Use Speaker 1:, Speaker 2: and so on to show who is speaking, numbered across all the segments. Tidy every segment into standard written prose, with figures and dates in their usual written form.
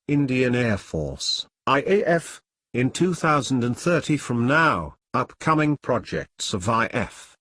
Speaker 1: Indian Air Force, IAF, in 2030 from now, upcoming projects of IAF.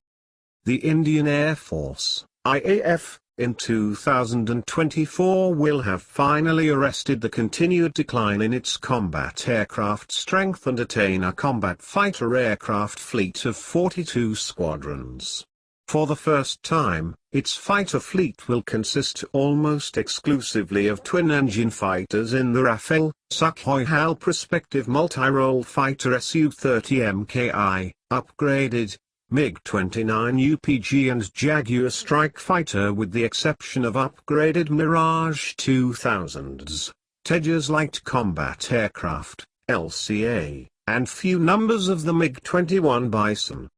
Speaker 1: The Indian Air Force, IAF, in 2024 will have finally arrested the continued decline in its combat aircraft strength and attain a combat fighter aircraft fleet of 42 squadrons. For the first time, its fighter fleet will consist almost exclusively of twin-engine fighters in the Rafale, Sukhoi HAL prospective multi-role fighter Su-30 Mki, upgraded, MiG-29 UPG and Jaguar strike fighter with the exception of upgraded Mirage 2000s, Tejas light combat aircraft, LCA, and few numbers of the MiG-21 Bison.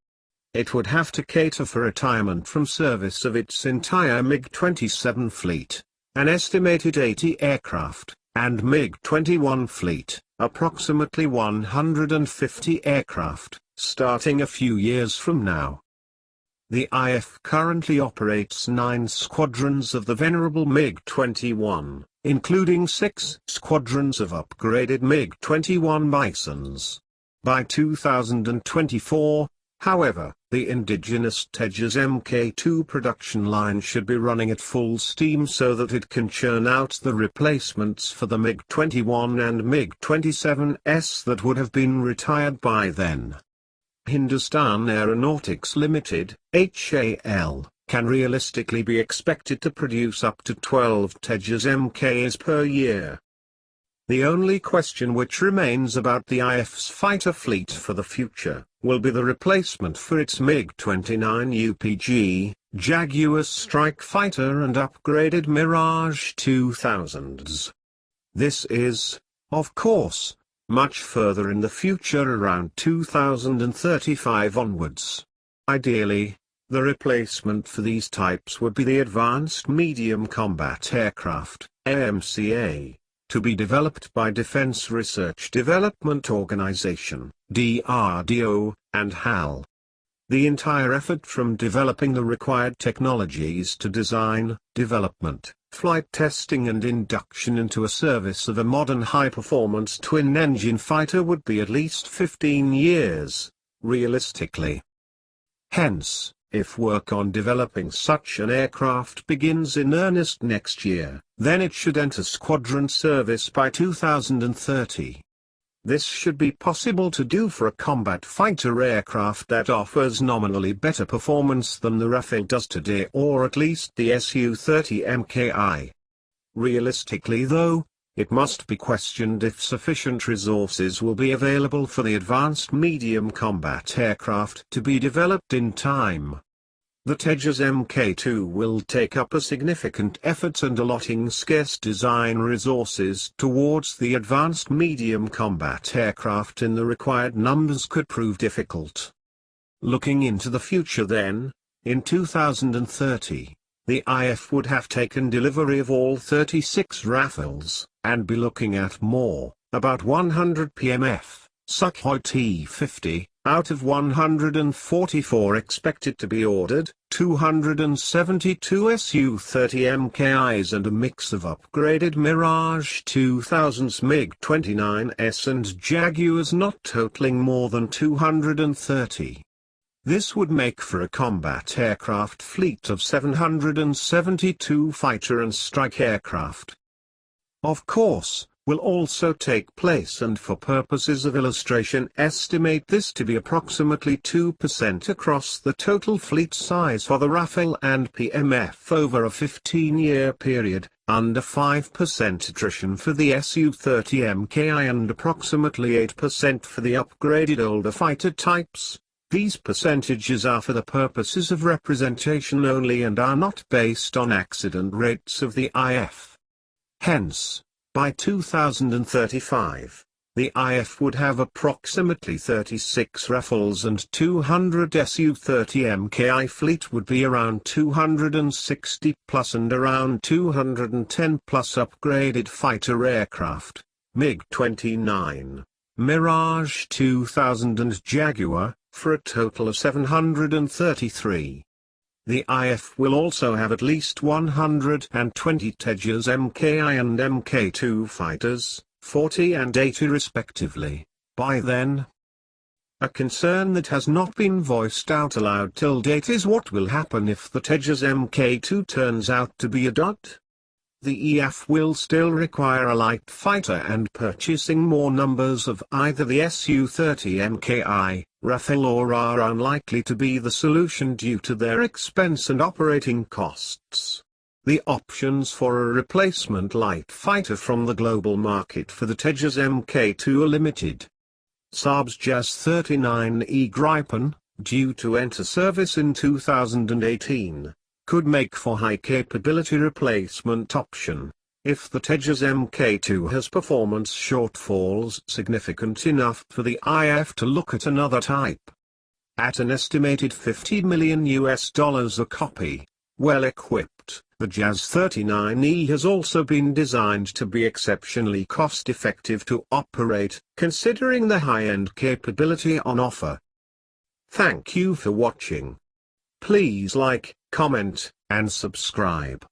Speaker 1: It would have to cater for retirement from service of its entire MiG-27 fleet, an estimated 80 aircraft, and MiG-21 fleet, approximately 150 aircraft, starting a few years from now. The IAF currently operates 9 squadrons of the venerable MiG-21, including 6 squadrons of upgraded MiG-21 Bisons. By 2024, however, the indigenous Tejas Mk2 production line should be running at full steam so that it can churn out the replacements for the MiG-21 and MiG-27S that would have been retired by then. Hindustan Aeronautics Limited, HAL, can realistically be expected to produce up to 12 Tejas Mks per year. The only question which remains about the IAF's fighter fleet for the future, will be the replacement for its MiG-29 UPG, Jaguar strike fighter and upgraded Mirage 2000s. This is, of course, much further in the future, around 2035 onwards. Ideally, the replacement for these types would be the Advanced Medium Combat Aircraft, AMCA, to be developed by Defense Research Development Organization, DRDO, and HAL. The entire effort from developing the required technologies to design, development, flight testing and induction into a service of a modern high-performance twin-engine fighter would be at least 15 years, realistically. Hence, if work on developing such an aircraft begins in earnest next year, then it should enter squadron service by 2030. This should be possible to do for a combat fighter aircraft that offers nominally better performance than the Rafale does today, or at least the Su-30 Mki. Realistically though, it must be questioned if sufficient resources will be available for the advanced medium combat aircraft to be developed in time. The Tejas Mk2 will take up a significant effort, and allotting scarce design resources towards the advanced medium combat aircraft in the required numbers could prove difficult. Looking into the future then, in 2030, the IAF would have taken delivery of all 36 Rafales, and be looking at more, about 100 PMF, Sukhoi T-50, out of 144 expected to be ordered, 272 Su-30 Mkis and a mix of upgraded Mirage 2000s, MiG-29s and Jaguars, not totaling more than 230. This would make for a combat aircraft fleet of 772 fighter and strike aircraft. Of course, will also take place, and for purposes of illustration estimate this to be approximately 2% across the total fleet size for the Rafale and PMF over a 15-year period, under 5% attrition for the Su-30 Mki and approximately 8% for the upgraded older fighter types. These percentages are for the purposes of representation only and are not based on accident rates of the IAF. Hence, by 2035, the IAF would have approximately 36 Rafales and 200 Su-30 Mki. Fleet would be around 260 plus and around 210 plus upgraded fighter aircraft, MiG-29, Mirage 2000 and Jaguar, for a total of 733. The IF will also have at least 120 Tejas Mki and Mk2 fighters, 40 and 80 respectively, by then. A concern that has not been voiced out aloud till date is what will happen if the Tejas Mk2 turns out to be a dud. The IAF will still require a light fighter, and purchasing more numbers of either the Su-30 Mki, Rafale or are unlikely to be the solution due to their expense and operating costs. The options for a replacement light fighter from the global market for the Tejas Mk2 are limited. Saab's JAS-39E Gripen, due to enter service in 2018, could make for high-capability replacement option, if the Tejas Mk2 has performance shortfalls significant enough for the IAF to look at another type. At an estimated $50 million a copy, well-equipped, the JAS-39E has also been designed to be exceptionally cost-effective to operate, considering the high-end capability on offer. Thank you for watching. Please like, comment, and subscribe.